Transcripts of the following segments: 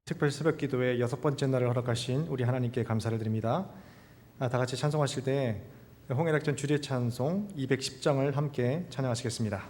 특별 새벽기도의 6번째 날을 허락하신 우리 하나님께 감사를 드립니다. 다 같이 찬송하실 때 홍해락전 주례 찬송 210장을 함께 찬양하시겠습니다.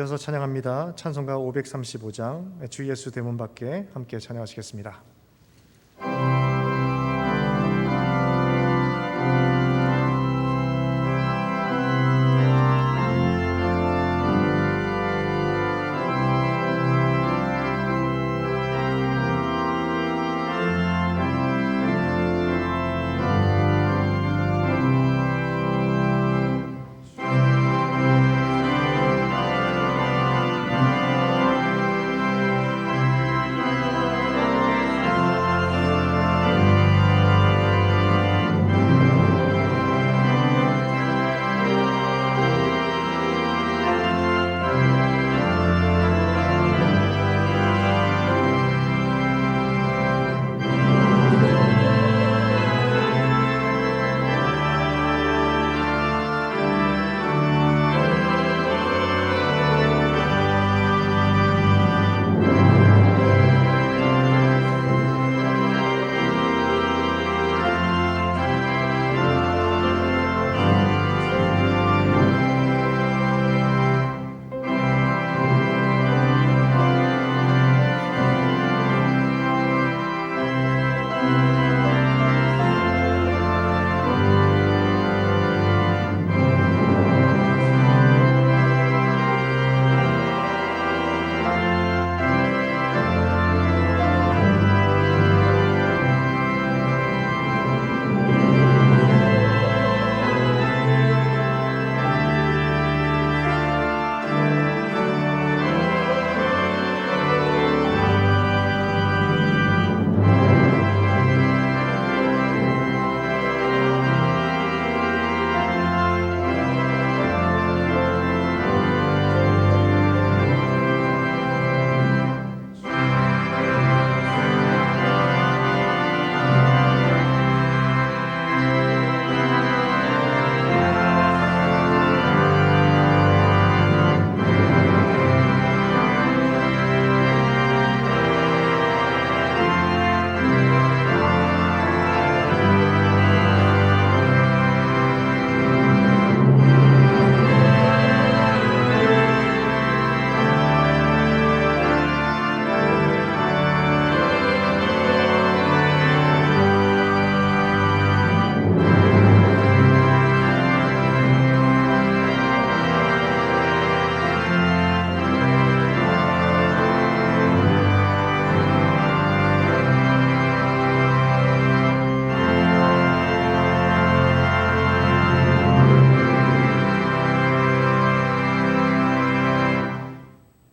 이어서 찬양합니다. 찬송가 535장 주 예수 대문 밖에 함께 찬양하시겠습니다.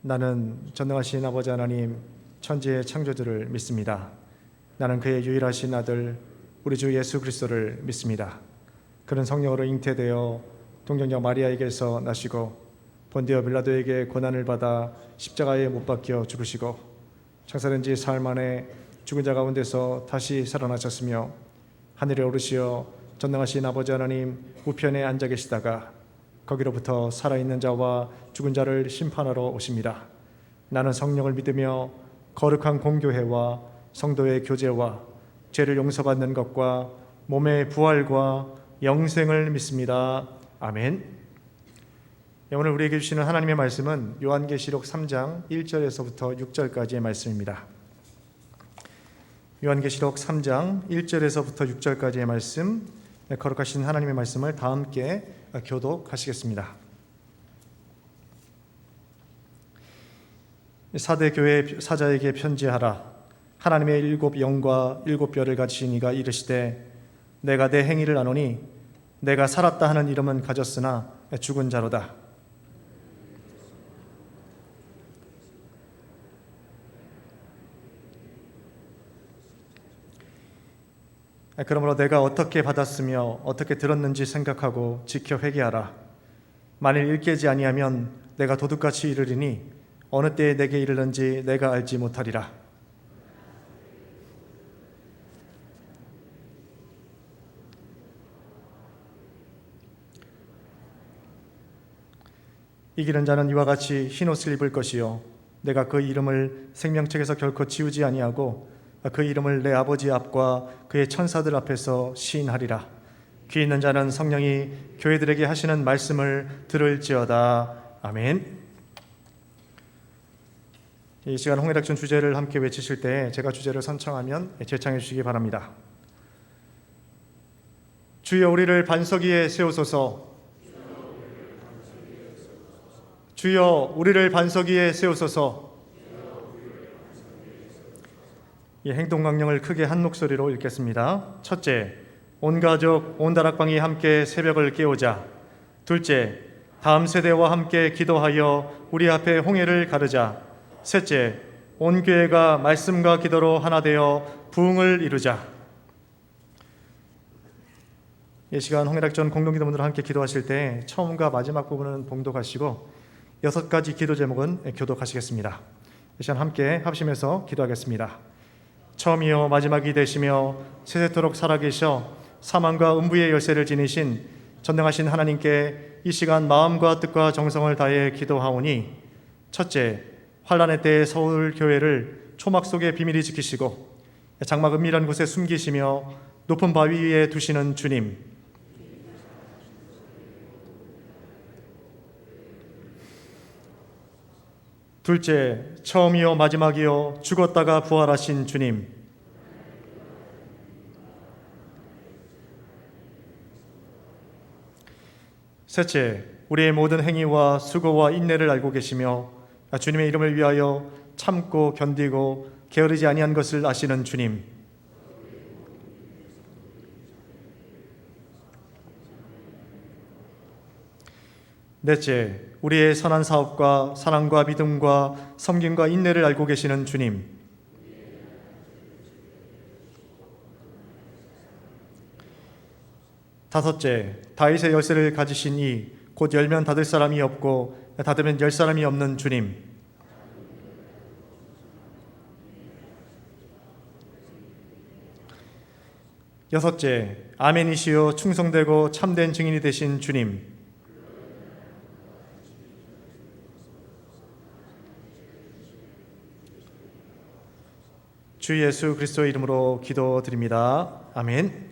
나는 전능하신 아버지 하나님 천지의 창조주를 믿습니다. 나는 그의 유일하신 아들 우리 주 예수 그리스도를 믿습니다. 그는 성령으로 잉태되어 동정녀 마리아에게서 나시고 본디오 빌라도에게 고난을 받아 십자가에 못 박혀 죽으시고 창세된 지 사흘 만에 죽은 자 가운데서 다시 살아나셨으며 하늘에 오르시어 전능하신 아버지 하나님 우편에 앉아 계시다가 거기로부터 살아있는 자와 죽은 자를 심판하러 오십니다. 나는 성령을 믿으며 거룩한 공교회와 성도의 교제와 죄를 용서받는 것과 몸의 부활과 영생을 믿습니다. 아멘. 오늘 우리에게 주시는 하나님의 말씀은 요한계시록 3장 1절에서부터 6절까지의 말씀입니다. 요한계시록 3장 1절에서부터 6절까지의 말씀, 거룩하신 하나님의 말씀을 다 함께 교독하시겠습니다. 사대 교회 사자에게 편지하라. 하나님의 일곱 영과 일곱 별을 가지신 이가 이르시되 내가 내 행위를 아노니 내가 살았다 하는 이름은 가졌으나 죽은 자로다. 그러므로 내가 어떻게 받았으며 어떻게 들었는지 생각하고 지켜 회개하라. 만일 일깨지 아니하면 내가 도둑같이 이르리니 어느 때에 내게 이르는지 내가 알지 못하리라. 이기는 자는 이와 같이 흰옷을 입을 것이요 내가 그 이름을 생명책에서 결코 지우지 아니하고 그 이름을 내 아버지 앞과 그의 천사들 앞에서 시인하리라. 귀 있는 자는 성령이 교회들에게 하시는 말씀을 들을지어다. 아멘. 이 시간 홍해락전 주제를 함께 외치실 때 제가 주제를 선창하면 제창해 주시기 바랍니다. 주여 우리를 반석 위에 세우소서. 주여 우리를 반석 위에 세우소서. 이 행동 강령을 크게 한 목소리로 읽겠습니다. 첫째, 온 가족, 온 다락방이 함께 새벽을 깨우자. 둘째, 다음 세대와 함께 기도하여 우리 앞에 홍해를 가르자. 셋째, 온 교회가 말씀과 기도로 하나 되어 부흥을 이루자. 이 시간 홍해락전 공동기도분들과 함께 기도하실 때 처음과 마지막 부분은 봉독하시고 6가지 기도 제목은 교독하시겠습니다. 이 시간 함께 합심해서 기도하겠습니다. 처음이요 마지막이 되시며 세세토록 살아계셔 사망과 음부의 열쇠를 지니신 전능하신 하나님께 이 시간 마음과 뜻과 정성을 다해 기도하오니 첫째, 환난의 때에 서울교회를 초막 속에 비밀히 지키시고 장막 은밀한 곳에 숨기시며 높은 바위 위에 두시는 주님. 둘째, 처음이요 마지막이요 죽었다가 부활하신 주님. 셋째, 우리의 모든 행위와 수고와 인내를 알고 계시며 주님의 이름을 위하여 참고 견디고 게으르지 아니한 것을 아시는 주님. 넷째, 우리의 선한 사업과 사랑과 믿음과 섬김과 인내를 알고 계시는 주님. 다섯째, 다윗의 열쇠를 가지신 이 곧 열면 닫을 사람이 없고 닫으면 열 사람이 없는 주님. 여섯째, 아멘이시요 충성되고 참된 증인이 되신 주님. 주 예수 그리스도의 이름으로 기도드립니다. 아멘.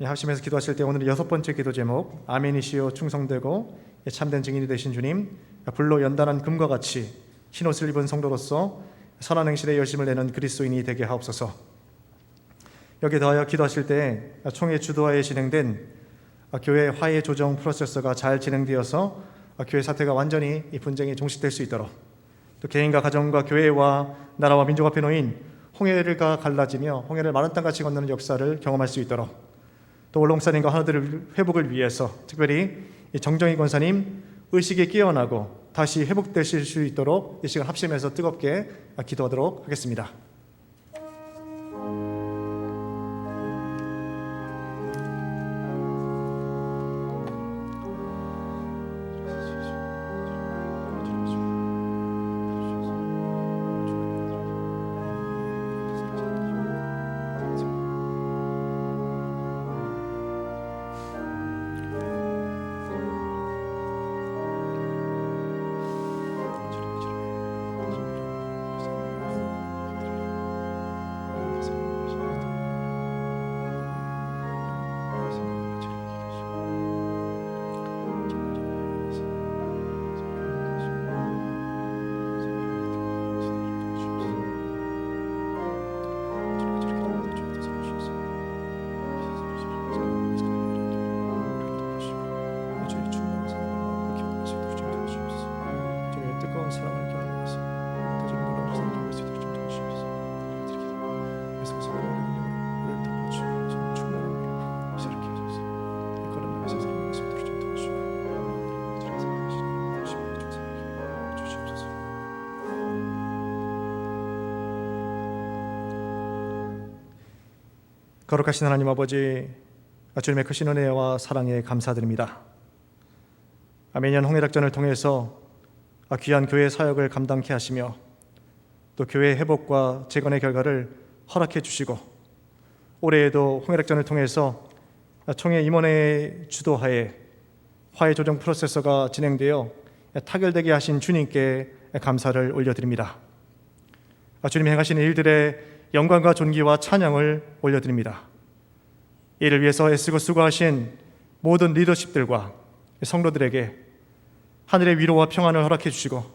합심해서 기도하실 때 오늘 6번째 기도 제목, 아멘이시요 충성되고 참된 증인이 되신 주님, 불로 연단한 금과 같이 흰옷을 입은 성도로서 선한 행실에 열심을 내는 그리스도인이 되게 하옵소서. 여기에 더하여 기도하실 때 총회 주도하에 진행된 교회 화해 조정 프로세스가 잘 진행되어서 교회 사태가 완전히 이 분쟁이 종식될 수 있도록, 또 개인과 가정과 교회와 나라와 민족 앞에 놓인 홍해가 갈라지며 홍해를 마른 땅같이 건너는 역사를 경험할 수 있도록, 또 원로목사님과 하나들의 회복을 위해서 특별히 정정희 권사님 의식이 깨어나고 다시 회복되실 수 있도록 이 시간 합심해서 뜨겁게 기도하도록 하겠습니다. 거룩하신 하나님 아버지, 주님의 크신 은혜와 사랑에 감사드립니다. 매년 홍해작전을 통해서 귀한 교회 사역을 감당케 하시며 또 교회 회복과 재건의 결과를 허락해 주시고, 올해에도 홍해작전을 통해서 총회 임원회의 주도하에 화해 조정 프로세서가 진행되어 타결되게 하신 주님께 감사를 올려드립니다. 주님이 행하시는 일들에 영광과 존귀와 찬양을 올려드립니다. 이를 위해서 애쓰고 수고하신 모든 리더십들과 성도들에게 하늘의 위로와 평안을 허락해 주시고,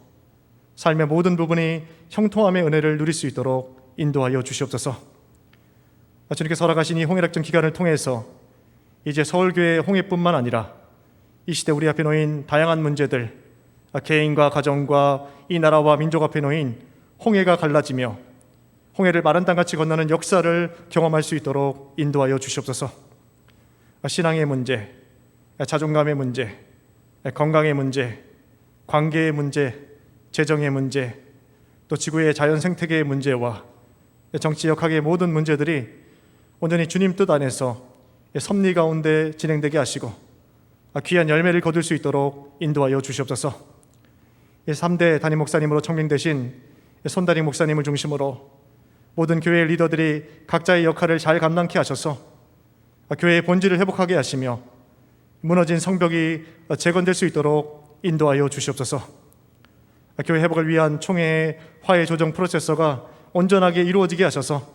삶의 모든 부분이 형통함의 은혜를 누릴 수 있도록 인도하여 주시옵소서. 주님께서 허락하신 이 홍해작전 기간을 통해서 이제 서울교회 홍해뿐만 아니라 이 시대 우리 앞에 놓인 다양한 문제들, 개인과 가정과 이 나라와 민족 앞에 놓인 홍해가 갈라지며 홍해를 마른 땅같이 건너는 역사를 경험할 수 있도록 인도하여 주시옵소서. 신앙의 문제, 자존감의 문제, 건강의 문제, 관계의 문제, 재정의 문제, 또 지구의 자연 생태계의 문제와 정치 역학의 모든 문제들이 온전히 주님 뜻 안에서 섭리 가운데 진행되게 하시고 귀한 열매를 거둘 수 있도록 인도하여 주시옵소서. 3대 담임 목사님으로 청명되신 손다리 목사님을 중심으로 모든 교회 리더들이 각자의 역할을 잘 감당케 하셔서 교회의 본질을 회복하게 하시며 무너진 성벽이 재건될 수 있도록 인도하여 주시옵소서. 교회 회복을 위한 총회의 화해 조정 프로세서가 온전하게 이루어지게 하셔서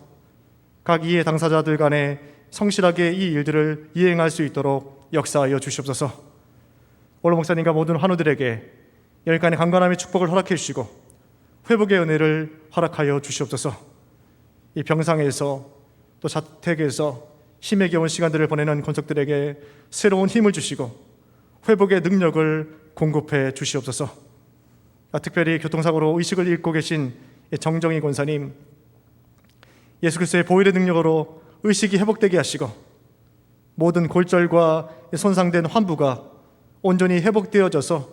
각 이해 당사자들 간에 성실하게 이 일들을 이행할 수 있도록 역사하여 주시옵소서. 오로 목사님과 모든 환우들에게 열간의 강건함의 축복을 허락해 주시고 회복의 은혜를 허락하여 주시옵소서. 이 병상에서 또 자택에서 힘에 겨운 시간들을 보내는 권속들에게 새로운 힘을 주시고 회복의 능력을 공급해 주시옵소서. 특별히 교통사고로 의식을 잃고 계신 정정희 권사님, 예수 그리스도의 보혈의 능력으로 의식이 회복되게 하시고 모든 골절과 손상된 환부가 온전히 회복되어져서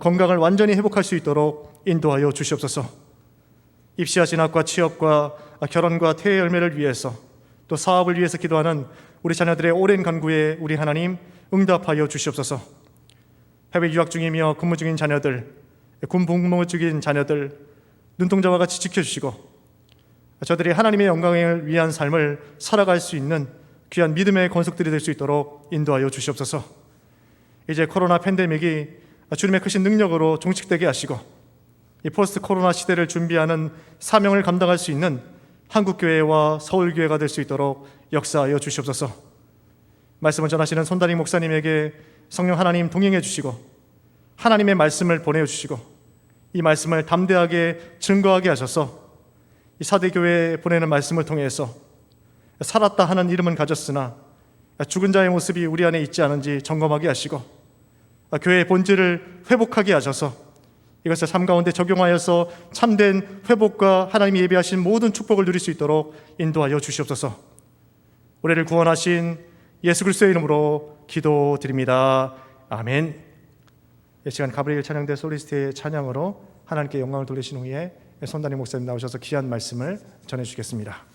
건강을 완전히 회복할 수 있도록 인도하여 주시옵소서. 입시와 진학과 취업과 결혼과 태의 열매를 위해서 또 사업을 위해서 기도하는 우리 자녀들의 오랜 간구에 우리 하나님 응답하여 주시옵소서. 해외 유학 중이며 근무 중인 자녀들, 군 복무 중인 자녀들 눈동자와 같이 지켜주시고 저들이 하나님의 영광을 위한 삶을 살아갈 수 있는 귀한 믿음의 권속들이 될 수 있도록 인도하여 주시옵소서. 이제 코로나 팬데믹이 주님의 크신 능력으로 종식되게 하시고 이 포스트 코로나 시대를 준비하는 사명을 감당할 수 있는 한국교회와 서울교회가 될 수 있도록 역사하여 주시옵소서. 말씀을 전하시는 손다리 목사님에게 성령 하나님 동행해 주시고 하나님의 말씀을 보내주시고 이 말씀을 담대하게 증거하게 하셔서 이 사대교회에 보내는 말씀을 통해서 살았다 하는 이름은 가졌으나 죽은 자의 모습이 우리 안에 있지 않은지 점검하게 하시고 교회의 본질을 회복하게 하셔서 이것을 삶 가운데 적용하여서 참된 회복과 하나님이 예비하신 모든 축복을 누릴 수 있도록 인도하여 주시옵소서. 우리를 구원하신 예수 그리스도의 이름으로 기도드립니다. 아멘. 이 시간 가브리엘 찬양대 솔리스트의 찬양으로 하나님께 영광을 돌리신 후에 손단임 목사님 나오셔서 귀한 말씀을 전해주시겠습니다.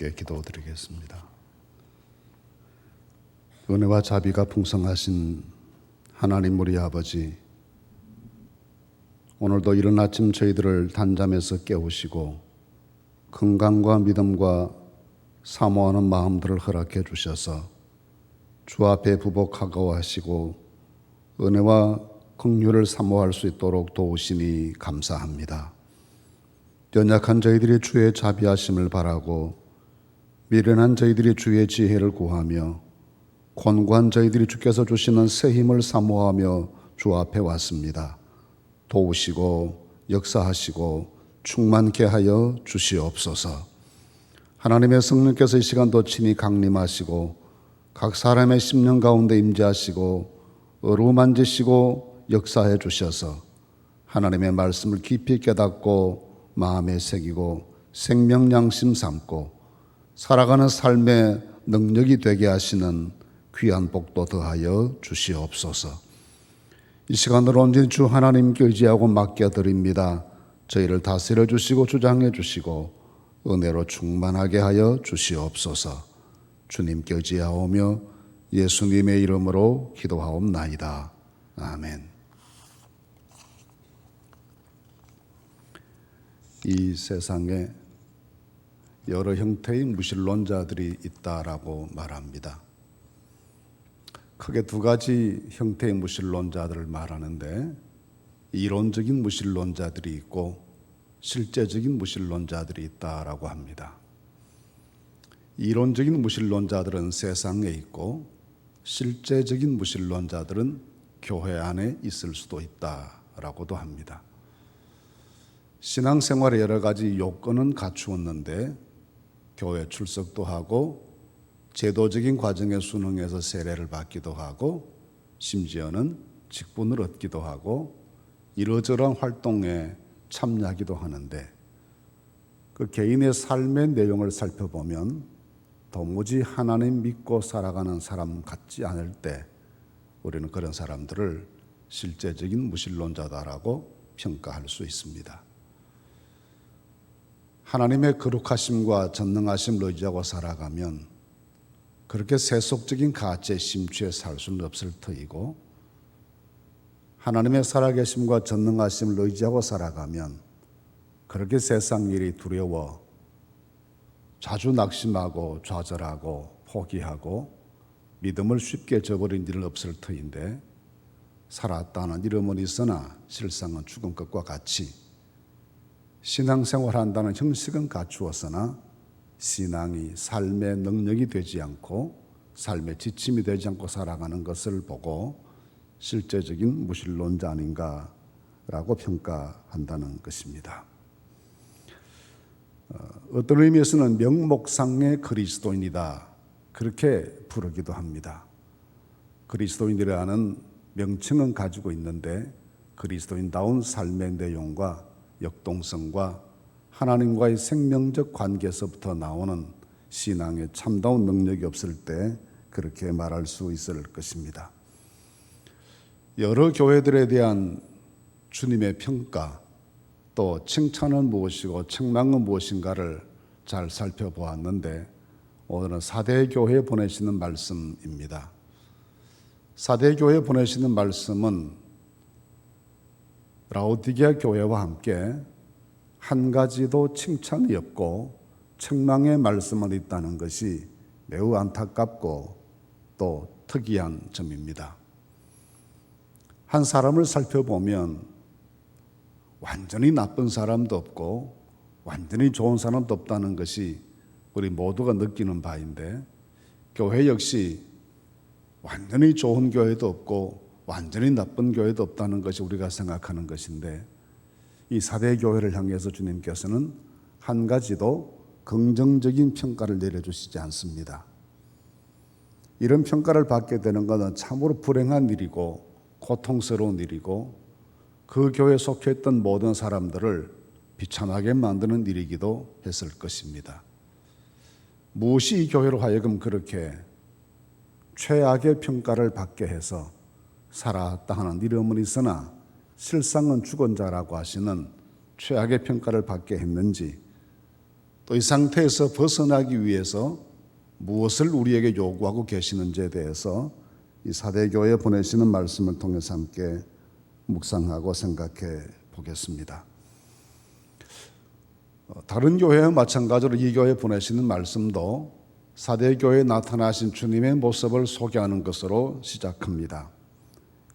함께 기도드리겠습니다. 은혜와 자비가 풍성하신 하나님 우리 아버지, 오늘도 이른 아침 저희들을 단잠에서 깨우시고 건강과 믿음과 사모하는 마음들을 허락해 주셔서 주 앞에 부복하고 하시고 은혜와 긍휼을 사모할 수 있도록 도우시니 감사합니다. 연약한 저희들이 주의 자비하심을 바라고 미련한 저희들이 주의 지혜를 구하며 곤고한 저희들이 주께서 주시는 새 힘을 사모하며 주 앞에 왔습니다. 도우시고 역사하시고 충만케 하여 주시옵소서. 하나님의 성령께서 이 시간도 친히 강림하시고 각 사람의 심령 가운데 임재하시고 어루만지시고 역사해 주셔서 하나님의 말씀을 깊이 깨닫고 마음에 새기고 생명 양심 삼고 살아가는 삶의 능력이 되게 하시는 귀한 복도 더하여 주시옵소서. 이 시간으로 온전히 주 하나님께 의지하고 맡겨드립니다. 저희를 다스려 주시고 주장해 주시고 은혜로 충만하게 하여 주시옵소서. 주님께 의지하오며 예수님의 이름으로 기도하옵나이다. 아멘. 이 세상에 여러 형태의 무신론자들이 있다라고 말합니다. 크게 두 가지 형태의 무신론자들을 말하는데, 이론적인 무신론자들이 있고 실제적인 무신론자들이 있다라고 합니다. 이론적인 무신론자들은 세상에 있고 실제적인 무신론자들은 교회 안에 있을 수도 있다라고도 합니다. 신앙생활에 여러 가지 요건은 갖추었는데 교회 출석도 하고 제도적인 과정에 순응해서 세례를 받기도 하고 심지어는 직분을 얻기도 하고 이러저러한 활동에 참여하기도 하는데, 그 개인의 삶의 내용을 살펴보면 도무지 하나님 믿고 살아가는 사람 같지 않을 때 우리는 그런 사람들을 실제적인 무신론자다라고 평가할 수 있습니다. 하나님의 거룩하심과 전능하심을 의지하고 살아가면 그렇게 세속적인 가치에 심취해 살 수는 없을 터이고, 하나님의 살아계심과 전능하심을 의지하고 살아가면 그렇게 세상 일이 두려워 자주 낙심하고 좌절하고 포기하고 믿음을 쉽게 저버린 일은 없을 터인데, 살았다는 이름은 있으나 실상은 죽은 것과 같이 신앙생활한다는 형식은 갖추었으나 신앙이 삶의 능력이 되지 않고 삶의 지침이 되지 않고 살아가는 것을 보고 실제적인 무신론자 아닌가라고 평가한다는 것입니다. 어떤 의미에서는 명목상의 그리스도인이다, 그렇게 부르기도 합니다. 그리스도인이라는 명칭은 가지고 있는데 그리스도인다운 삶의 내용과 역동성과 하나님과의 생명적 관계에서부터 나오는 신앙의 참다운 능력이 없을 때 그렇게 말할 수 있을 것입니다. 여러 교회들에 대한 주님의 평가, 또 칭찬은 무엇이고 책망은 무엇인가를 잘 살펴보았는데, 오늘은 사대교회에 보내시는 말씀입니다. 사대교회에 보내시는 말씀은 라오디게아 교회와 함께 한 가지도 칭찬이 없고 책망의 말씀은 있다는 것이 매우 안타깝고 또 특이한 점입니다. 한 사람을 살펴보면 완전히 나쁜 사람도 없고 완전히 좋은 사람도 없다는 것이 우리 모두가 느끼는 바인데, 교회 역시 완전히 좋은 교회도 없고 완전히 나쁜 교회도 없다는 것이 우리가 생각하는 것인데, 이 사대교회를 향해서 주님께서는 한 가지도 긍정적인 평가를 내려주시지 않습니다. 이런 평가를 받게 되는 것은 참으로 불행한 일이고 고통스러운 일이고 그 교회에 속했던 모든 사람들을 비참하게 만드는 일이기도 했을 것입니다. 무엇이 이 교회로 하여금 그렇게 최악의 평가를 받게 해서 살았다 하는 이름은 있으나 실상은 죽은 자라고 하시는 최악의 평가를 받게 했는지, 또 이 상태에서 벗어나기 위해서 무엇을 우리에게 요구하고 계시는지에 대해서 이 사대교회에 보내시는 말씀을 통해서 함께 묵상하고 생각해 보겠습니다. 다른 교회와 마찬가지로 이 교회에 보내시는 말씀도 사대교회에 나타나신 주님의 모습을 소개하는 것으로 시작합니다.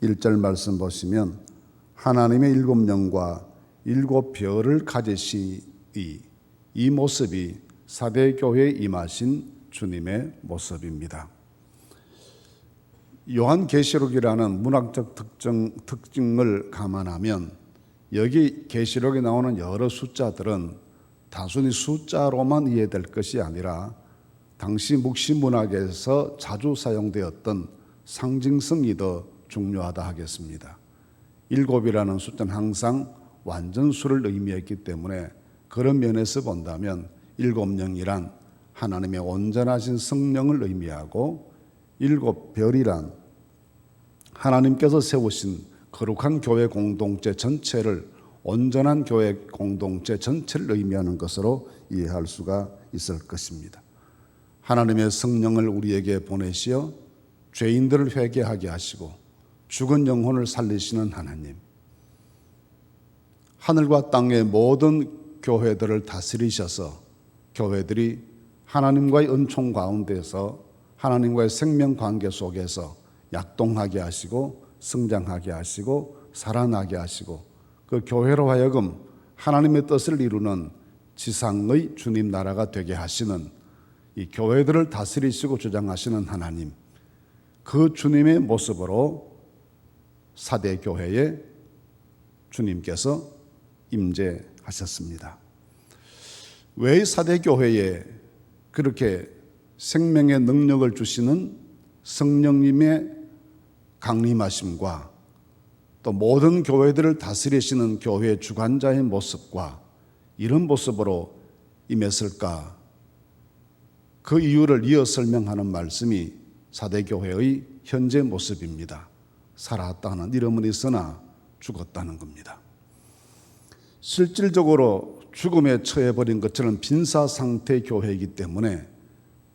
1절 말씀 보시면 하나님의 7영과 7별을 가지시이, 이 모습이 사대교회에 임하신 주님의 모습입니다. 요한계시록이라는 문학적 특징을 감안하면 여기 계시록에 나오는 여러 숫자들은 단순히 숫자로만 이해될 것이 아니라 당시 묵시문학에서 자주 사용되었던 상징성이 더 중요하다 하겠습니다. 7이라는 숫자는 항상 완전수를 의미했기 때문에 그런 면에서 본다면 7영이란 하나님의 온전하신 성령을 의미하고 7별이란 하나님께서 세우신 거룩한 교회 공동체 전체를, 온전한 교회 공동체 전체를 의미하는 것으로 이해할 수가 있을 것입니다. 하나님의 성령을 우리에게 보내시어 죄인들을 회개하게 하시고 죽은 영혼을 살리시는 하나님, 하늘과 땅의 모든 교회들을 다스리셔서 교회들이 하나님과의 은총 가운데서 하나님과의 생명 관계 속에서 약동하게 하시고 성장하게 하시고 살아나게 하시고 그 교회로 하여금 하나님의 뜻을 이루는 지상의 주님 나라가 되게 하시는 이 교회들을 다스리시고 주장하시는 하나님, 그 주님의 모습으로 사대 교회에 주님께서 임재하셨습니다. 왜 사대 교회에 그렇게 생명의 능력을 주시는 성령님의 강림하심과 또 모든 교회들을 다스리시는 교회의 주관자의 모습과 이런 모습으로 임했을까? 그 이유를 이어 설명하는 말씀이 사대교회의 현재 모습입니다. 살았다는 이름은 있으나 죽었다는 겁니다. 실질적으로 죽음에 처해버린 것처럼 빈사 상태 교회이기 때문에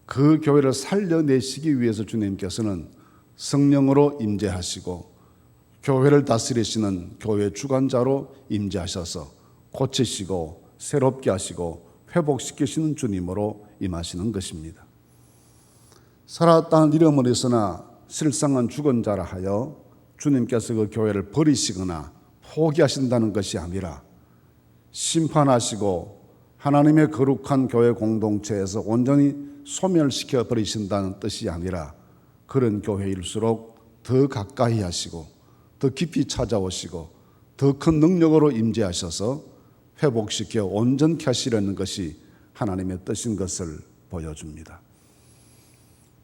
그 교회를 살려내시기 위해서 주님께서는 성령으로 임재하시고 교회를 다스리시는 교회 주관자로 임재하셔서 고치시고 새롭게 하시고 회복시키시는 주님으로 임하시는 것입니다. 살았다는 이름은 있으나 실상은 죽은 자라 하여 주님께서 그 교회를 버리시거나 포기하신다는 것이 아니라 심판하시고 하나님의 거룩한 교회 공동체에서 온전히 소멸시켜 버리신다는 뜻이 아니라 그런 교회일수록 더 가까이 하시고 더 깊이 찾아오시고 더 큰 능력으로 임재하셔서 회복시켜 온전케 하시려는 것이 하나님의 뜻인 것을 보여줍니다.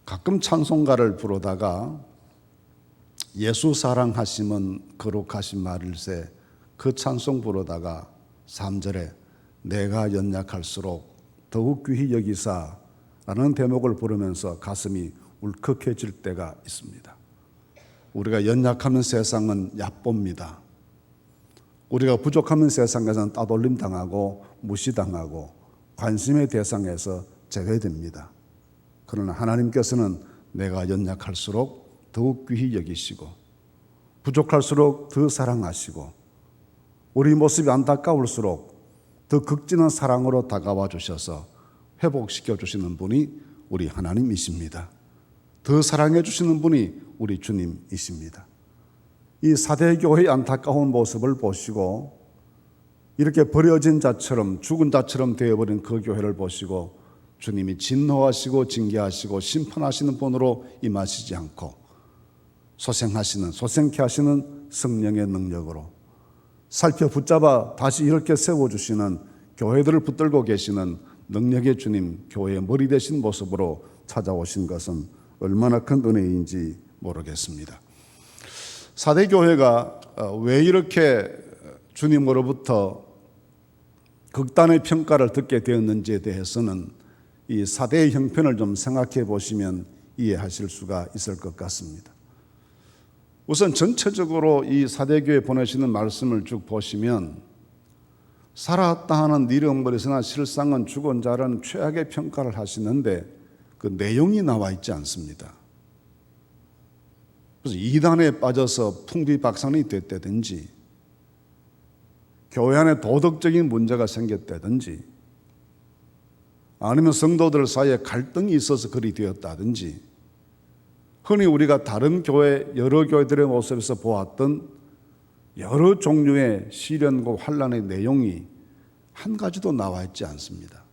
가끔 찬송가를 부르다가 예수 사랑하심은 거룩하신 말일세, 그 찬송 부르다가 3절에 내가 연약할수록 더욱 귀히 여기사 라는 대목을 부르면서 가슴이 울컥해질 때가 있습니다. 우리가 연약하면 세상은 얕봅니다. 우리가 부족하면 세상에서는 따돌림 당하고 무시당하고 관심의 대상에서 제외됩니다. 그러나 하나님께서는 내가 연약할수록 더욱 귀히 여기시고 부족할수록 더 사랑하시고 우리 모습이 안타까울수록 더 극진한 사랑으로 다가와 주셔서 회복시켜 주시는 분이 우리 하나님이십니다. 더 사랑해 주시는 분이 우리 주님이십니다. 이 사대교회의 안타까운 모습을 보시고 이렇게 버려진 자처럼 죽은 자처럼 되어버린 그 교회를 보시고 주님이 진노하시고 징계하시고 심판하시는 분으로 임하시지 않고 소생케 하시는 성령의 능력으로 살펴 붙잡아 다시 이렇게 세워주시는 교회들을 붙들고 계시는 능력의 주님, 교회의 머리 되신 모습으로 찾아오신 것은 얼마나 큰 은혜인지 모르겠습니다. 사대교회가 왜 이렇게 주님으로부터 극단의 평가를 듣게 되었는지에 대해서는 이 사대의 형편을 좀 생각해 보시면 이해하실 수가 있을 것 같습니다. 우선 전체적으로 이 사대교회 보내시는 말씀을 쭉 보시면 살았다 하는 이름버리서나 실상은 죽은 자라는 최악의 평가를 하시는데 그 내용이 나와 있지 않습니다. 그래서 이단에 빠져서 풍비박산이 됐다든지 교회 안에 도덕적인 문제가 생겼다든지 아니면 성도들 사이에 갈등이 있어서 그리 되었다든지 흔히 우리가 다른 교회 여러 교회들의 모습에서 보았던 여러 종류의 시련과 환난의 내용이 한 가지도 나와 있지 않습니다.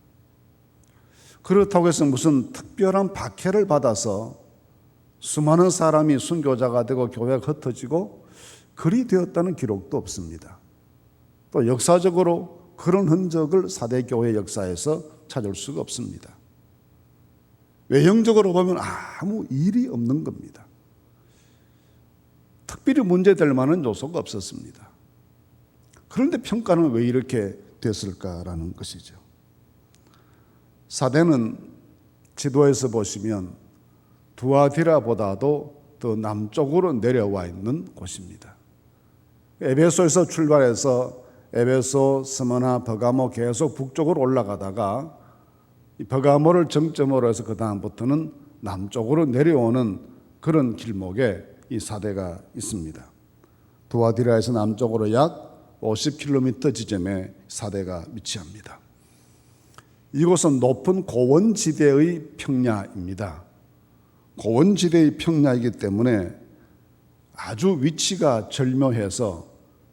그렇다고 해서 무슨 특별한 박해를 받아서 수많은 사람이 순교자가 되고 교회가 흩어지고 그리 되었다는 기록도 없습니다. 또 역사적으로 그런 흔적을 사대교회 역사에서 찾을 수가 없습니다. 외형적으로 보면 아무 일이 없는 겁니다. 특별히 문제될 만한 요소가 없었습니다. 그런데 평가는 왜 이렇게 됐을까라는 것이죠. 사대는 지도에서 보시면 두아디라보다도 더 남쪽으로 내려와 있는 곳입니다. 에베소에서 출발해서 에베소, 스무나, 버가모 계속 북쪽으로 올라가다가 이 버가모를 정점으로 해서 그 다음부터는 남쪽으로 내려오는 그런 길목에 이 사대가 있습니다. 두아디라에서 남쪽으로 약 50km 지점에 사대가 위치합니다. 이곳은 높은 고원지대의 평야입니다. 고원지대의 평야이기 때문에 아주 위치가 절묘해서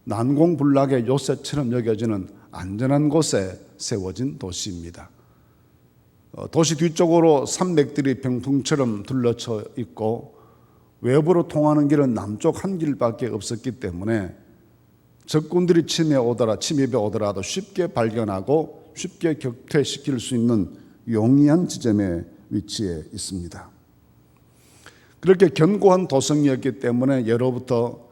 난공불락의 요새처럼 여겨지는 안전한 곳에 세워진 도시입니다. 도시 뒤쪽으로 산맥들이 병풍처럼 둘러쳐 있고 외부로 통하는 길은 남쪽 한 길밖에 없었기 때문에 적군들이 침입해 오더라도 쉽게 발견하고 쉽게 격퇴시킬 수 있는 용이한 지점에 위치해 있습니다. 그렇게 견고한 도성이었기 때문에 예로부터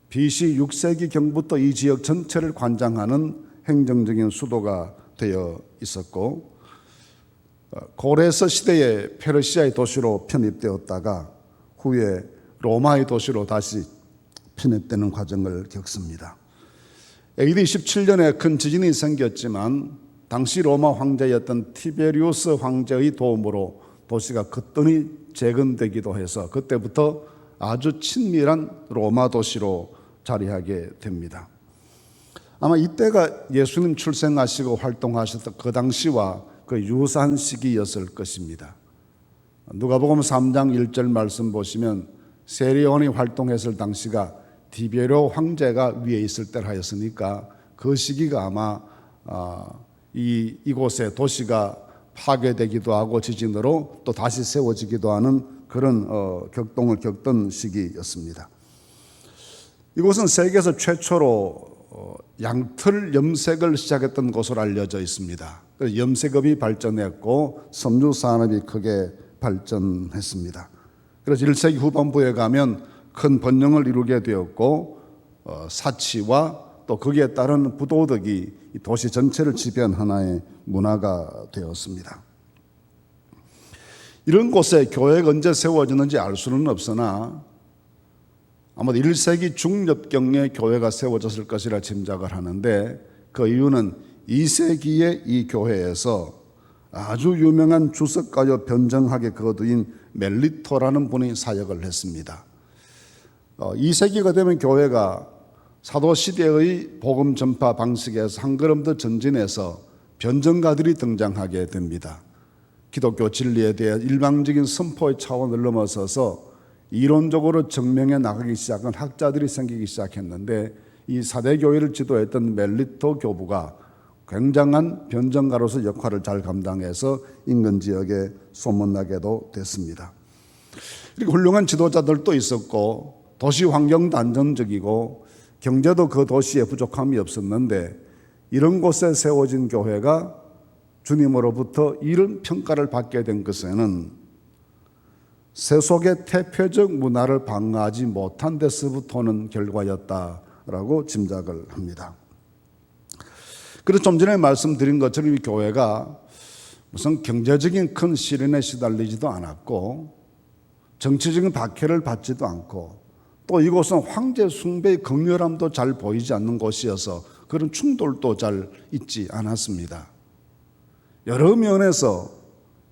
BC 6세기경부터 이 지역 전체를 관장하는 행정적인 수도가 되어 있었고, 고레스 시대에 페르시아의 도시로 편입되었다가 후에 로마의 도시로 다시 편입되는 과정을 겪습니다. AD 17년에 큰 지진이 생겼지만 당시 로마 황제였던 티베리우스 황제의 도움으로 도시가 거뜬히 재건되기도 해서 그때부터 아주 친밀한 로마 도시로 자리하게 됩니다. 아마 이때가 예수님 출생하시고 활동하셨던 그 당시와 그 유사한 시기였을 것입니다. 누가복음 3장 1절 말씀 보시면 세리온이 활동했을 당시가 디베료 황제가 위에 있을 때라 하였으니까 그 시기가 아마 이곳에 도시가 파괴되기도 하고 지진으로 또 다시 세워지기도 하는 그런 격동을 겪던 시기였습니다. 이곳은 세계에서 최초로 양털 염색을 시작했던 곳으로 알려져 있습니다. 염색업이 발전했고 섬유 산업이 크게 발전했습니다. 그래서 1세기 후반부에 가면 큰 번영을 이루게 되었고 사치와 또 거기에 따른 부도덕이 도시 전체를 지배한 하나의 문화가 되었습니다. 이런 곳에 교회가 언제 세워졌는지 알 수는 없으나 아마 1세기 중엽경에 교회가 세워졌을 것이라 짐작을 하는데, 그 이유는 2세기에 이 교회에서 아주 유명한 주석가요 변정학의 거두인 멜리토라는 분이 사역을 했습니다. 2세기가 되면 교회가 사도시대의 복음 전파 방식에서 한 걸음 더 전진해서 변정가들이 등장하게 됩니다. 기독교 진리에 대해 일방적인 선포의 차원을 넘어서서 이론적으로 증명해 나가기 시작한 학자들이 생기기 시작했는데, 이 사대교회를 지도했던 멜리토 교부가 굉장한 변정가로서 역할을 잘 감당해서 인근 지역에 소문나게도 됐습니다. 그리고 훌륭한 지도자들도 있었고 도시 환경도 안정적이고 경제도 그 도시에 부족함이 없었는데, 이런 곳에 세워진 교회가 주님으로부터 이런 평가를 받게 된 것에는 세속의 태폐적 문화를 방어하지 못한 데서부터 오는 결과였다라고 짐작을 합니다. 그래서 좀 전에 말씀드린 것처럼 이 교회가 무슨 경제적인 큰 시련에 시달리지도 않았고 정치적인 박해를 받지도 않고, 또 이곳은 황제 숭배의 극렬함도 잘 보이지 않는 곳이어서 그런 충돌도 잘 있지 않았습니다. 여러 면에서,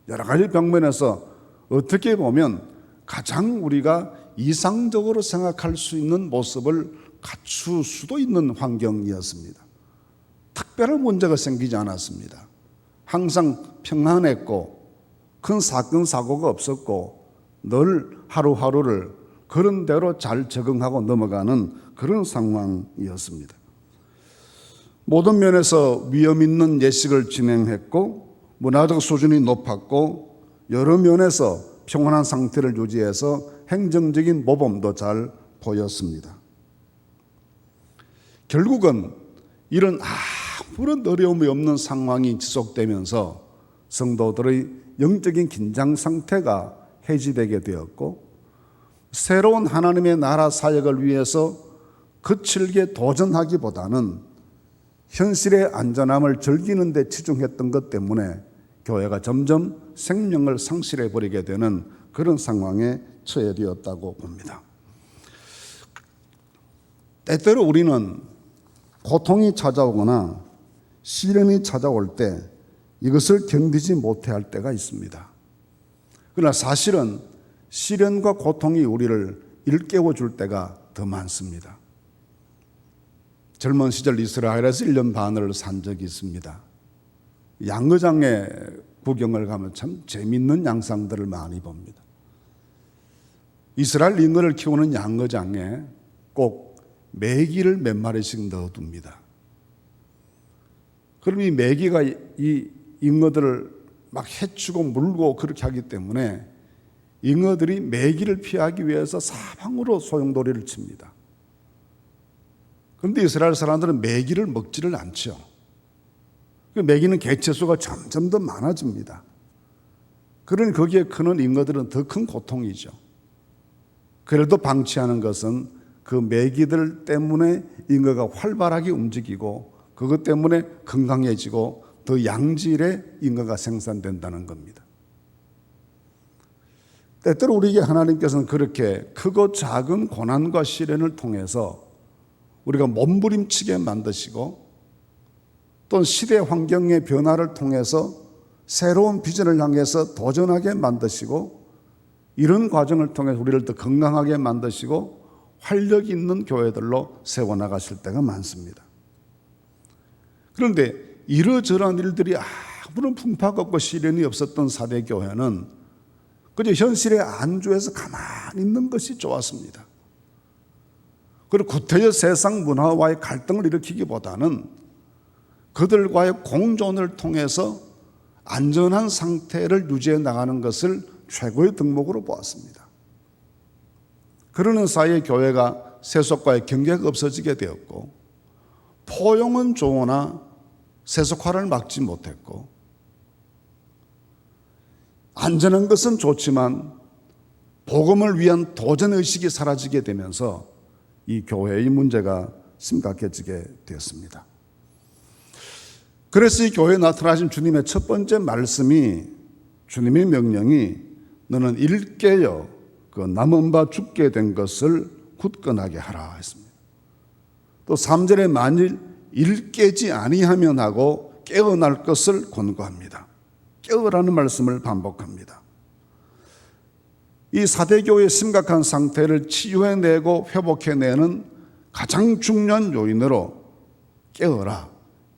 여러 가지 방면에서 어떻게 보면 가장 우리가 이상적으로 생각할 수 있는 모습을 갖출 수도 있는 환경이었습니다. 특별한 문제가 생기지 않았습니다. 항상 평안했고 큰 사건 사고가 없었고 늘 하루하루를 그런 대로 잘 적응하고 넘어가는 그런 상황이었습니다. 모든 면에서 위험 있는 예식을 진행했고 문화적 수준이 높았고 여러 면에서 평온한 상태를 유지해서 행정적인 모범도 잘 보였습니다. 결국은 이런 아무런 어려움이 없는 상황이 지속되면서 성도들의 영적인 긴장 상태가 해지되게 되었고, 새로운 하나님의 나라 사역을 위해서 거칠게 도전하기보다는 현실의 안전함을 즐기는 데 치중했던 것 때문에 교회가 점점 생명을 상실해 버리게 되는 그런 상황에 처해되었다고 봅니다. 때때로 우리는 고통이 찾아오거나 시련이 찾아올 때 이것을 견디지 못해 할 때가 있습니다. 그러나 사실은 시련과 고통이 우리를 일깨워 줄 때가 더 많습니다. 젊은 시절 이스라엘에서 1년 반을 산 적이 있습니다. 양어장에 구경을 가면 참 재밌는 양상들을 많이 봅니다. 이스라엘 잉어를 키우는 양어장에 꼭 메기를 몇 마리씩 넣어둡니다. 그럼 이 메기가 이 잉어들을 막 해치고 물고 그렇게 하기 때문에 잉어들이 메기를 피하기 위해서 사방으로 소용돌이를 칩니다. 그런데 이스라엘 사람들은 메기를 먹지를 않죠. 그 메기는 개체수가 점점 더 많아집니다. 그러니 거기에 크는 잉어들은 더 큰 고통이죠. 그래도 방치하는 것은 그 메기들 때문에 잉어가 활발하게 움직이고 그것 때문에 건강해지고 더 양질의 잉어가 생산된다는 겁니다. 때때로 우리에게 하나님께서는 그렇게 크고 작은 고난과 시련을 통해서 우리가 몸부림치게 만드시고 또 시대 환경의 변화를 통해서 새로운 비전을 향해서 도전하게 만드시고 이런 과정을 통해서 우리를 더 건강하게 만드시고 활력 있는 교회들로 세워나가실 때가 많습니다. 그런데 이러저러한 일들이 아무런 풍파가 없고 시련이 없었던 사대교회는 그저 현실에 안주해서 가만히 있는 것이 좋았습니다. 그리고 구태여 세상 문화와의 갈등을 일으키기보다는 그들과의 공존을 통해서 안전한 상태를 유지해 나가는 것을 최고의 덕목으로 보았습니다. 그러는 사이에 교회가 세속과의 경계가 없어지게 되었고 포용은 좋으나 세속화를 막지 못했고 안전한 것은 좋지만 복음을 위한 도전의식이 사라지게 되면서 이 교회의 문제가 심각해지게 되었습니다. 그래서 이 교회에 나타나신 주님의 첫 번째 말씀이 주님의 명령이 너는 일깨어 그 남은 바 죽게 된 것을 굳건하게 하라 했습니다. 또 3절에 만일 일깨지 아니하면 하고 깨어날 것을 권고합니다. 깨어라는 말씀을 반복합니다. 이 사대교회의 심각한 상태를 치유해내고 회복해내는 가장 중요한 요인으로 깨어라,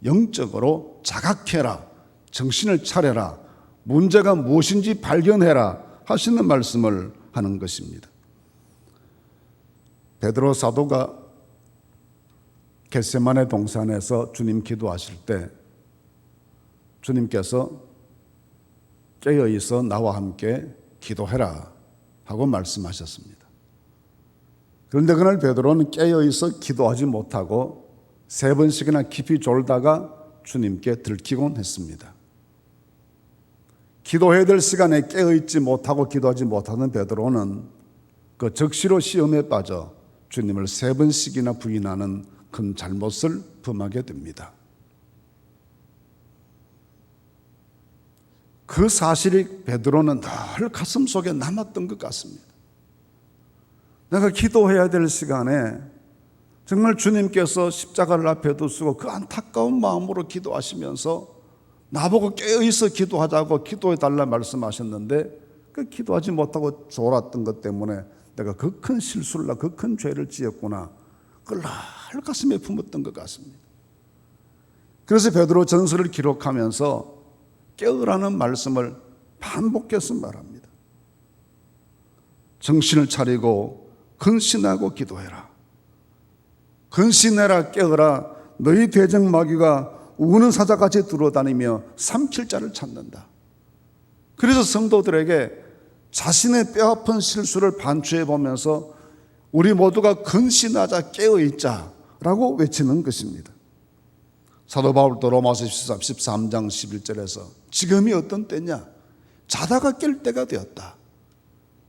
영적으로 자각해라, 정신을 차려라, 문제가 무엇인지 발견해라 하시는 말씀을 하는 것입니다. 베드로 사도가 겟세마네 동산에서 주님 기도하실 때 주님께서 깨어 있어 나와 함께 기도해라 하고 말씀하셨습니다. 그런데 그날 베드로는 깨어 있어 기도하지 못하고 3번씩이나 깊이 졸다가 주님께 들키곤 했습니다. 기도해야 될 시간에 깨어 있지 못하고 기도하지 못하는 베드로는 그 적시로 시험에 빠져 주님을 3번씩이나 부인하는 큰 잘못을 범하게 됩니다. 그 사실이 베드로는 늘 가슴 속에 남았던 것 같습니다. 내가 기도해야 될 시간에 정말 주님께서 십자가를 앞에 두시고 그 안타까운 마음으로 기도하시면서 나보고 깨어있어 기도하자고 기도해달라 말씀하셨는데 그 기도하지 못하고 졸았던 것 때문에 내가 그 큰 실수를 그 큰 죄를 지었구나. 그걸 늘 가슴에 품었던 것 같습니다. 그래서 베드로 전서를 기록하면서 깨어라는 말씀을 반복해서 말합니다. 정신을 차리고 근신하고 기도해라. 근신해라, 깨어라. 너희 대적마귀가 우는 사자같이 들어다니며 삼킬 자를 찾는다. 그래서 성도들에게 자신의 뼈아픈 실수를 반추해 보면서 우리 모두가 근신하자, 깨어있자라고 외치는 것입니다. 사도 바울도 로마서 13장 11절에서 지금이 어떤 때냐? 자다가 깰 때가 되었다.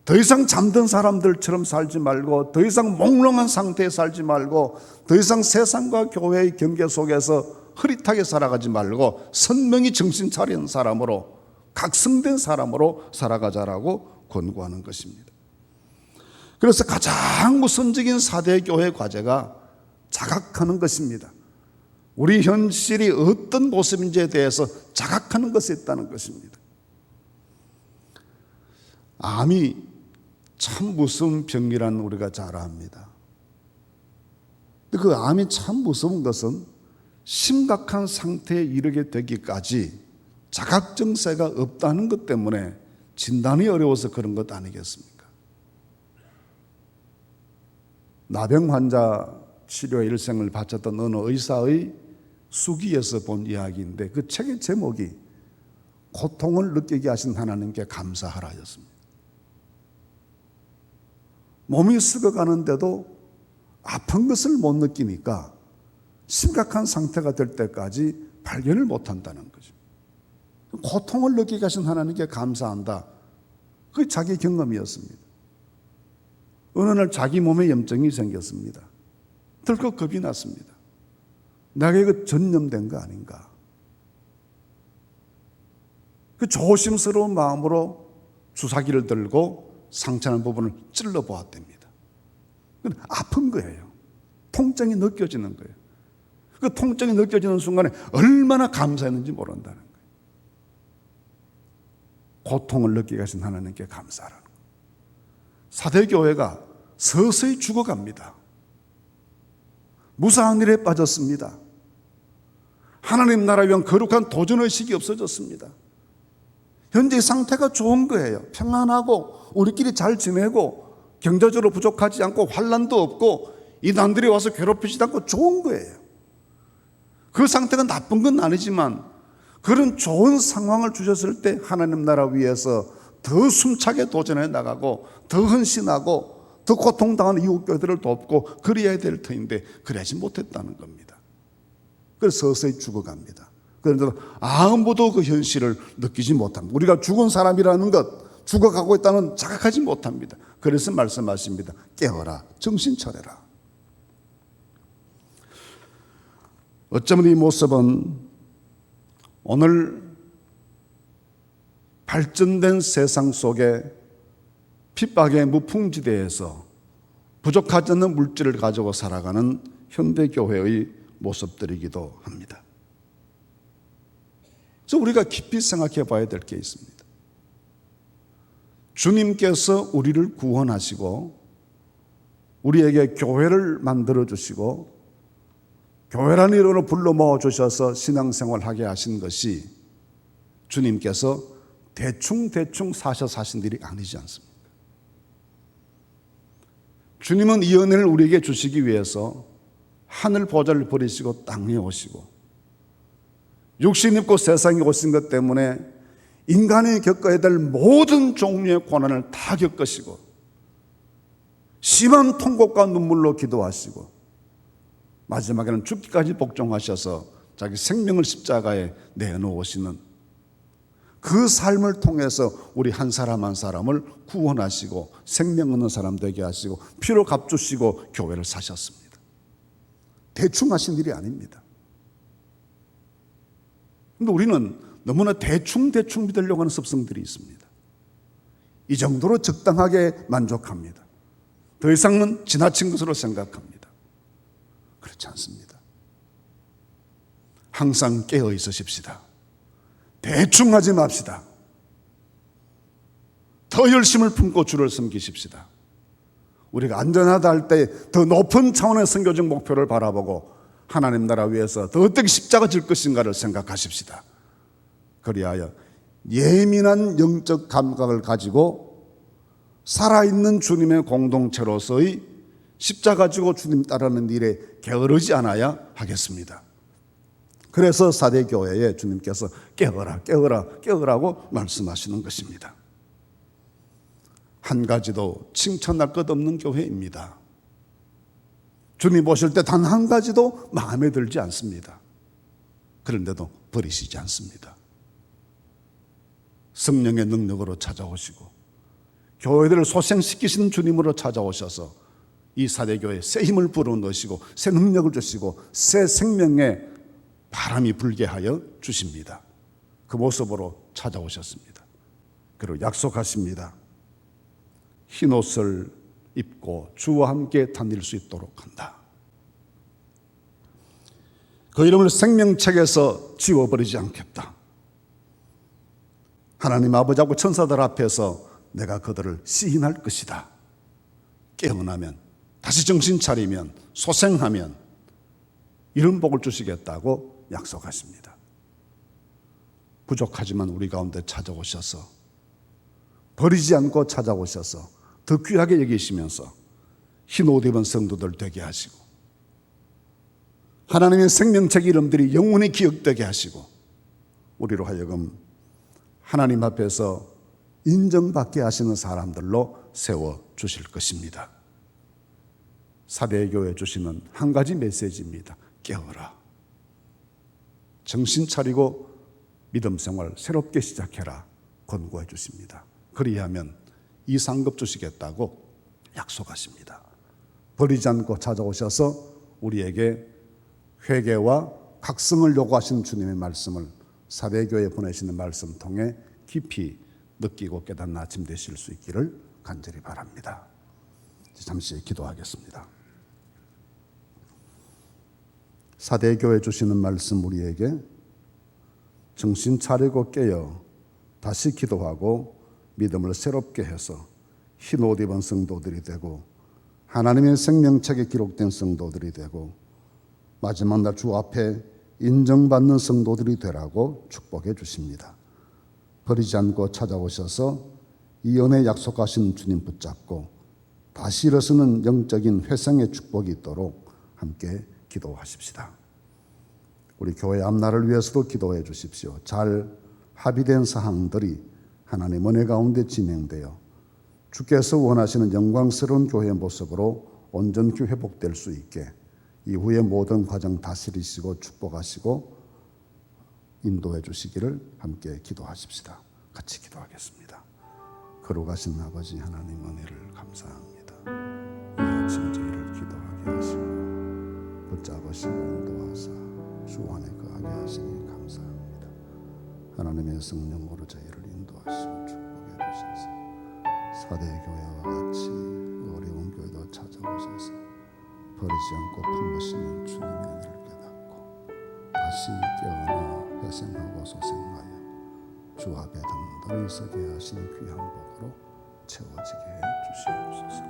더 이상 잠든 사람들처럼 살지 말고 더 이상 몽롱한 상태에 살지 말고 더 이상 세상과 교회의 경계 속에서 흐릿하게 살아가지 말고 선명히 정신 차린 사람으로 각성된 사람으로 살아가자라고 권고하는 것입니다. 그래서 가장 우선적인 사대교회 과제가 자각하는 것입니다. 우리 현실이 어떤 모습인지에 대해서 자각하는 것이 있다는 것입니다. 암이 참 무서운 병이라는 우리가 잘 압니다. 그 암이 참 무서운 것은 심각한 상태에 이르게 되기까지 자각증세가 없다는 것 때문에 진단이 어려워서 그런 것 아니겠습니까? 나병 환자 치료에 일생을 바쳤던 어느 의사의 수기에서 본 이야기인데 그 책의 제목이 고통을 느끼게 하신 하나님께 감사하라였습니다. 몸이 썩어가는데도 아픈 것을 못 느끼니까 심각한 상태가 될 때까지 발견을 못한다는 거죠. 고통을 느끼게 하신 하나님께 감사한다. 그게 자기 경험이었습니다. 어느 날 자기 몸에 염증이 생겼습니다. 덜컥 겁이 났습니다. 내가 이거 전염된 거 아닌가? 그 조심스러운 마음으로 주사기를 들고 상처난 부분을 찔러 보았답니다. 아픈 거예요. 통증이 느껴지는 거예요. 그 통증이 느껴지는 순간에 얼마나 감사했는지 모른다는 거예요. 고통을 느끼게 하신 하나님께 감사하라는 거예요. 사대교회가 서서히 죽어갑니다. 무사한 일에 빠졌습니다. 하나님 나라에 위한 거룩한 도전의식이 없어졌습니다. 현재 상태가 좋은 거예요. 평안하고 우리끼리 잘 지내고 경제적으로 부족하지 않고 환난도 없고 이단들이 와서 괴롭히지도 않고 좋은 거예요. 그 상태가 나쁜 건 아니지만 그런 좋은 상황을 주셨을 때 하나님 나라 위해서 더 숨차게 도전해 나가고 더 헌신하고 더 고통당하는 이웃교회들을 돕고 그래야 될 터인데 그러지 못했다는 겁니다. 그래서 서서히 죽어갑니다. 그런데 아무도 그 현실을 느끼지 못합니다. 우리가 죽은 사람이라는 것, 죽어가고 있다는 자각하지 못합니다. 그래서 말씀하십니다. 깨어라, 정신 차려라. 어쩌면 이 모습은 오늘 발전된 세상 속에 핍박의 무풍지대에서 부족하지 않는 물질을 가지고 살아가는 현대교회의 모습들이기도 합니다. 그래서 우리가 깊이 생각해 봐야 될 게 있습니다. 주님께서 우리를 구원하시고 우리에게 교회를 만들어 주시고 교회라는 이름으로 불러 모아 주셔서 신앙생활하게 하신 것이 주님께서 대충 사신 일이 아니지 않습니까? 주님은 이 은혜를 우리에게 주시기 위해서 하늘 보좌를 버리시고 땅에 오시고 육신 입고 세상에 오신 것 때문에 인간이 겪어야 될 모든 종류의 고난을 다 겪으시고 심한 통곡과 눈물로 기도하시고 마지막에는 죽기까지 복종하셔서 자기 생명을 십자가에 내놓으시는 그 삶을 통해서 우리 한 사람 한 사람을 구원하시고 생명 얻는 사람 되게 하시고 피로 값주시고 교회를 사셨습니다. 대충 하신 일이 아닙니다. 그런데 우리는 너무나 대충 믿으려고 하는 습성들이 있습니다. 이 정도로 적당하게 만족합니다. 더 이상은 지나친 것으로 생각합니다. 그렇지 않습니다. 항상 깨어 있으십시다. 대충 하지 맙시다. 더 열심을 품고 주를 섬기십시다. 우리가 안전하다 할 때 더 높은 차원의 선교적 목표를 바라보고 하나님 나라 위해서 더 어떻게 십자가 질 것인가를 생각하십시다. 그리하여 예민한 영적 감각을 가지고 살아있는 주님의 공동체로서의 십자가 지고 주님 따르는 일에 게으르지 않아야 하겠습니다. 그래서 사대교회에 주님께서 깨어라고 말씀하시는 것입니다. 한 가지도 칭찬할 것 없는 교회입니다. 주님 오실 때 단 한 가지도 마음에 들지 않습니다. 그런데도 버리시지 않습니다. 성령의 능력으로 찾아오시고 교회들을 소생시키시는 주님으로 찾아오셔서 이 사대교회에 새 힘을 불어넣으시고 새 능력을 주시고 새 생명의 바람이 불게 하여 주십니다. 그 모습으로 찾아오셨습니다. 그리고 약속하십니다. 흰옷을 입고 주와 함께 다닐 수 있도록 한다. 그 이름을 생명책에서 지워버리지 않겠다. 하나님 아버지하고 천사들 앞에서 내가 그들을 시인할 것이다. 깨어나면, 다시 정신 차리면, 소생하면 이런 복을 주시겠다고 약속하십니다. 부족하지만 우리 가운데 찾아오셔서, 버리지 않고 찾아오셔서 더 귀하게 여기시면서 흰 옷 입은 성도들 되게 하시고, 하나님의 생명책 이름들이 영원히 기억되게 하시고, 우리로 하여금 하나님 앞에서 인정받게 하시는 사람들로 세워주실 것입니다. 사대교회 주시는 한 가지 메시지입니다. 깨어라. 정신 차리고 믿음 생활 새롭게 시작해라. 권고해 주십니다. 그리하면 이 상급 주시겠다고 약속하십니다. 버리지 않고 찾아오셔서 우리에게 회개와 각성을 요구하시는 주님의 말씀을 사대교회에 보내시는 말씀 통해 깊이 느끼고 깨닫는 아침 되실 수 있기를 간절히 바랍니다. 잠시 기도하겠습니다. 사대교회 주시는 말씀 우리에게 정신 차리고 깨어 다시 기도하고 믿음을 새롭게 해서 흰 옷 입은 성도들이 되고 하나님의 생명책에 기록된 성도들이 되고 마지막 날 주 앞에 인정받는 성도들이 되라고 축복해 주십니다. 버리지 않고 찾아오셔서 이 은혜 약속하신 주님 붙잡고 다시 일어서는 영적인 회생의 축복이 있도록 함께 기도하십시다. 우리 교회 앞날을 위해서도 기도해 주십시오. 잘 합의된 사항들이 하나님 은혜 가운데 진행되어 주께서 원하시는 영광스러운 교회의 모습으로 온전히 회복될 수 있게 이후의 모든 과정 다스리시고 축복하시고 인도해 주시기를 함께 기도하십시다. 같이 기도하겠습니다. 거룩하신 아버지 하나님 은혜를 감사합니다. 이 아침 저희를 기도하게 하시고 붙잡으시고 인도하사 주 안에 거하게 하시니 감사합니다. 하나님의 성령으로 저희를 인도하시고 축복해 주셔서 사대교회와 같이 어려운 교회도 찾아오셔서 버리지 않고 품으시는 주님의 은혜를 깨닫고 다시 깨어나 회생하고 소생하여 주 앞에 든든히 서게 하시는 귀한 복으로 채워지게 해 주시옵소서.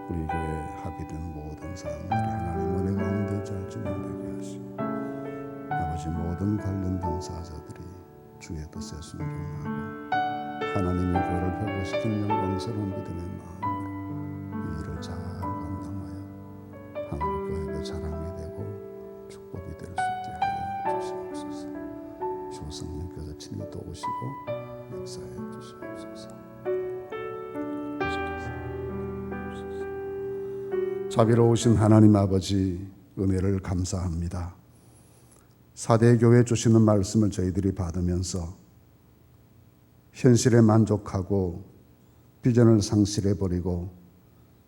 우리 교회에 합의된 모든 사람들이 하나님 은혜 가운데 잘 진행되게 하시고 아버지 모든 관련 당사자들이 주의 뜻에 순종하고 하나님의 교회를 회복시킬 영광스러운 믿음의 마음으로 이 일을 잘 감당하여 한국 교회의 자랑이 되고 축복이 될 수 있게 하여 주시옵소서. 주 성령께서 친히 도우시고 역사해 주시옵소서. 자비로우신 하나님 아버지 은혜를 감사합니다. 사대교회 주시는 말씀을 저희들이 받으면서 현실에 만족하고 비전을 상실해버리고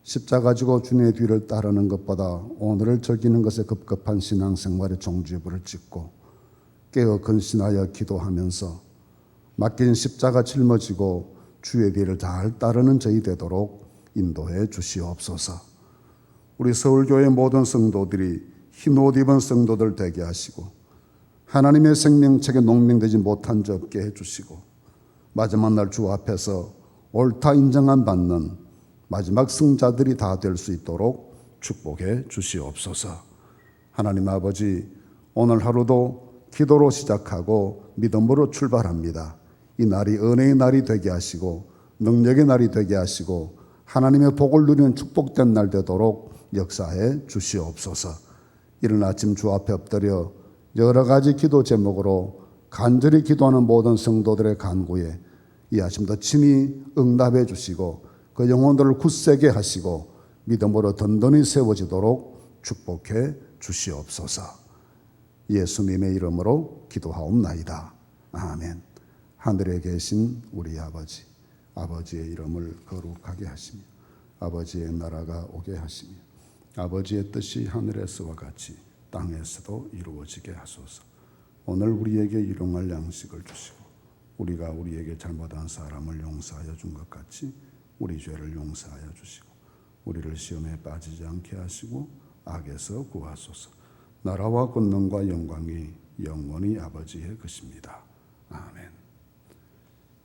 십자가 지고 주님의 뒤를 따르는 것보다 오늘을 즐기는 것에 급급한 신앙생활의 종주부를 찍고 깨어 근신하여 기도하면서 맡긴 십자가 짊어지고 주의 뒤를 잘 따르는 저희 되도록 인도해 주시옵소서. 우리 서울교회 모든 성도들이 흰 옷 입은 성도들 되게 하시고 하나님의 생명책에 농명되지 못한 자 없게 해주시고 마지막 날 주 앞에서 옳다 인정함 받는 마지막 승자들이 다 될 수 있도록 축복해 주시옵소서. 하나님 아버지 오늘 하루도 기도로 시작하고 믿음으로 출발합니다. 이 날이 은혜의 날이 되게 하시고 능력의 날이 되게 하시고 하나님의 복을 누리는 축복된 날 되도록 역사해 주시옵소서. 이른 아침 주 앞에 엎드려 여러 가지 기도 제목으로 간절히 기도하는 모든 성도들의 간구에 이 아침도 친히 응답해 주시고 그 영혼들을 굳세게 하시고 믿음으로 든든히 세워지도록 축복해 주시옵소서. 예수님의 이름으로 기도하옵나이다. 아멘. 하늘에 계신 우리 아버지, 아버지의 이름을 거룩하게 하시며 아버지의 나라가 오게 하시며 아버지의 뜻이 하늘에서와 같이 땅에서도 이루어지게 하소서. 오늘 우리에게 일용할 양식을 주시고 우리가 우리에게 잘못한 사람을 용서하여 준 것 같이 우리 죄를 용서하여 주시고 우리를 시험에 빠지지 않게 하시고 악에서 구하소서. 나라와 권능과 영광이 영원히 아버지의 것입니다. 아멘.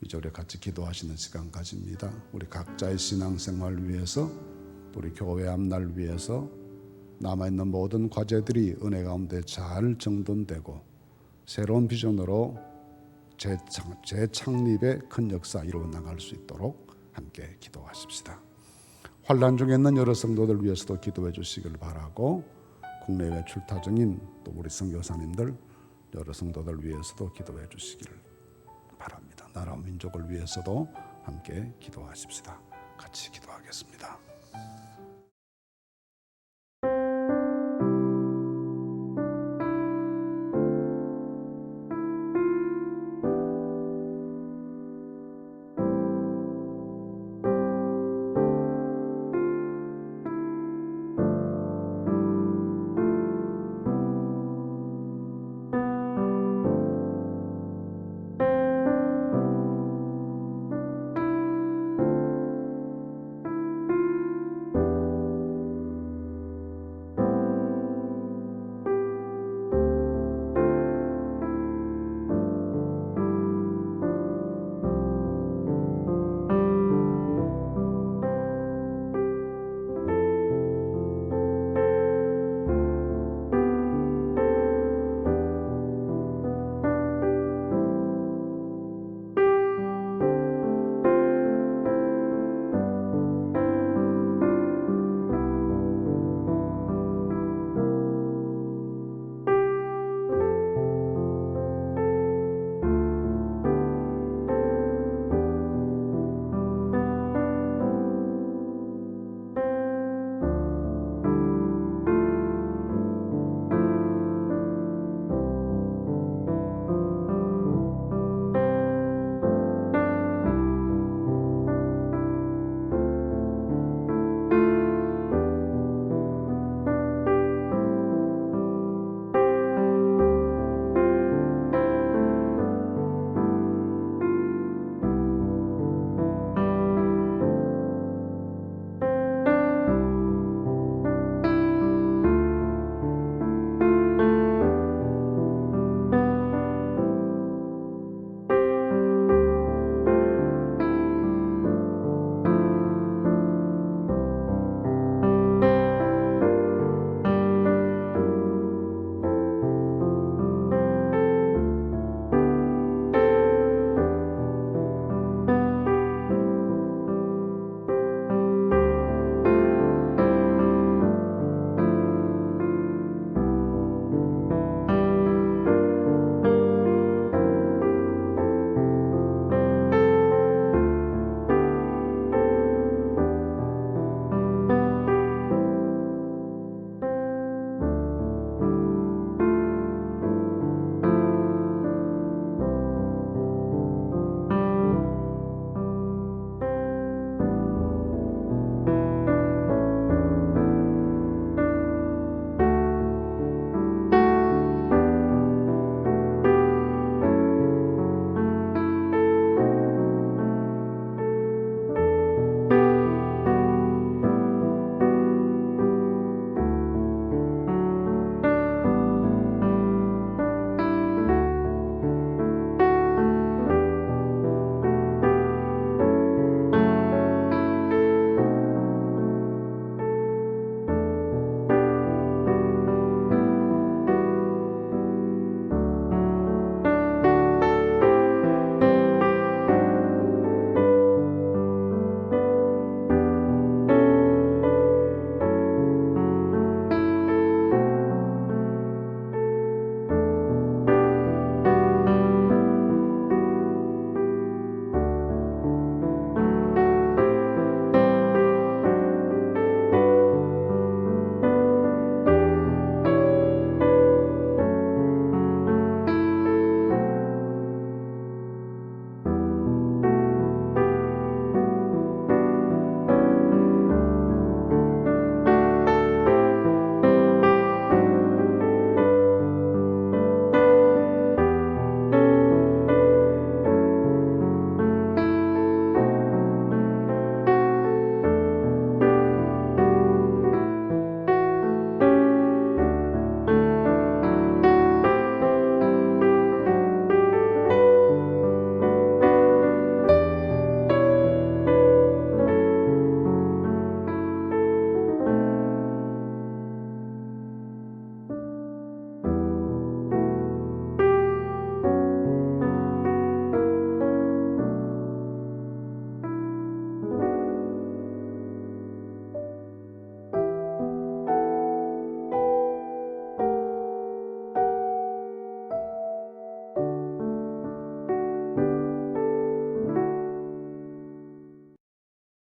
이제 우리 같이 기도하시는 시간 가집니다. 우리 각자의 신앙생활을 위해서 우리 교회 앞날 위해서 남아있는 모든 과제들이 은혜 가운데 잘 정돈되고 새로운 비전으로 재창립의 큰 역사 이루어 나갈 수 있도록 함께 기도하십시다. 환난 중에 있는 여러 성도들 위해서도 기도해 주시길 바라고, 국내외 출타 중인 또 우리 선교사님들 여러 성도들 위해서도 기도해 주시기를 바랍니다. 나라와 민족을 위해서도 함께 기도하십시다. 같이 기도하겠습니다.